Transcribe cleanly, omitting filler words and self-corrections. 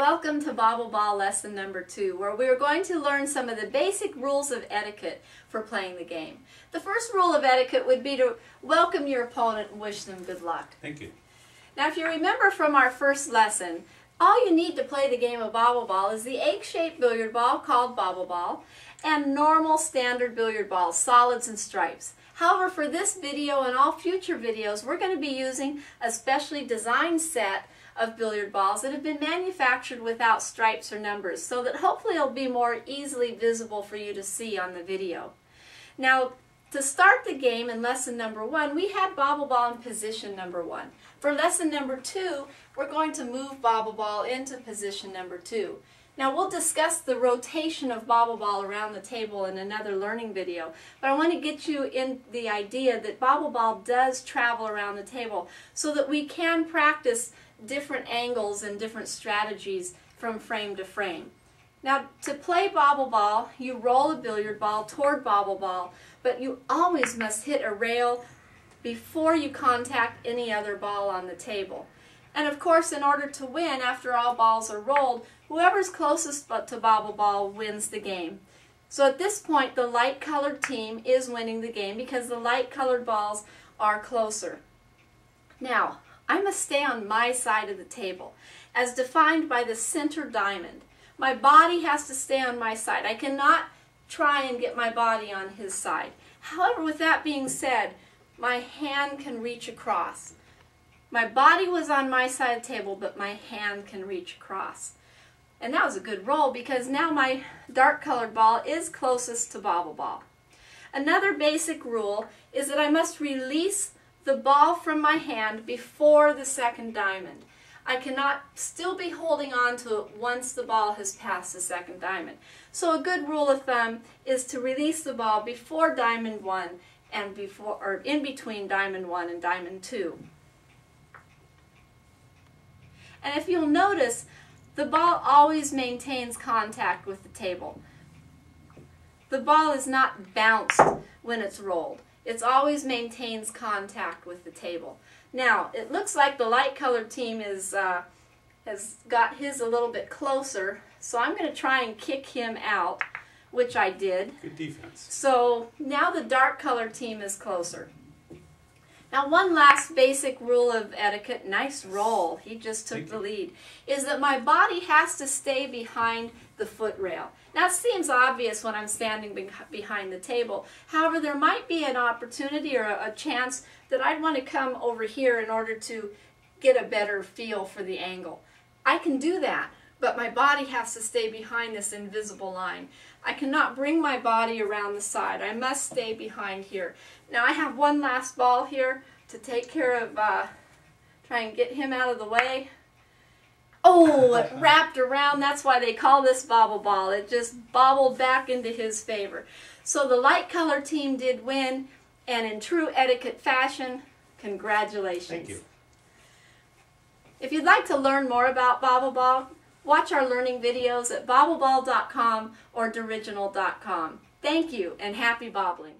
Welcome to Bobble Ball lesson number 2, where we are going to learn some of the basic rules of etiquette for playing the game. The first rule of etiquette would be to welcome your opponent and wish them good luck. Thank you. Now, if you remember from our first lesson, all you need to play the game of Bobble Ball is the egg-shaped billiard ball called Bobble Ball and normal standard billiard balls, solids and stripes. However, for this video and all future videos, we're going to be using a specially designed set of billiard balls that have been manufactured without stripes or numbers, so that hopefully it'll be more easily visible for you to see on the video. Now, to start the game in lesson number 1, we had Bobble Ball in position number 1. For lesson number 2, we're going to move Bobble Ball into position number 2. Now, we'll discuss the rotation of Bobble Ball around the table in another learning video, but I want to get you in the idea that Bobble Ball does travel around the table so that we can practice different angles and different strategies from frame to frame. Now, to play Bobble Ball, you roll a billiard ball toward Bobble Ball, but you always must hit a rail before you contact any other ball on the table. And of course, in order to win, after all balls are rolled, whoever's closest to Bobble Ball wins the game. So at this point, the light-colored team is winning the game because the light-colored balls are closer. Now, I must stay on my side of the table, as defined by the center diamond. My body has to stay on my side. I cannot try and get my body on his side. However, with that being said, my hand can reach across. My body was on my side of the table, but my hand can reach across. And that was a good roll because now my dark-colored ball is closest to Bobble Ball. Another basic rule is that I must release the ball from my hand before the second diamond. I cannot still be holding on to it once the ball has passed the second diamond. So a good rule of thumb is to release the ball before diamond 1 and in between diamond 1 and diamond 2. And if you'll notice, the ball always maintains contact with the table. The ball is not bounced when it's rolled. It always maintains contact with the table. Now, it looks like the light-colored team has got his a little bit closer, so I'm going to try and kick him out, which I did. Good defense. So now the dark-colored team is closer. Now, one last basic rule of etiquette, nice roll, he just took the lead, is that my body has to stay behind the foot rail. Now, it seems obvious when I'm standing behind the table. However, there might be an opportunity or a chance that I'd want to come over here in order to get a better feel for the angle. I can do that, but my body has to stay behind this invisible line. I cannot bring my body around the side. I must stay behind here. Now, I have one last ball here to take care of, try and get him out of the way. Oh, it wrapped around. That's why they call this Bobble Ball. It just bobbled back into his favor. So the light-colored team did win, and in true etiquette fashion, congratulations. Thank you. If you'd like to learn more about Bobble Ball, watch our learning videos at bobbleball.com or doriginal.com. Thank you, and happy bobbling.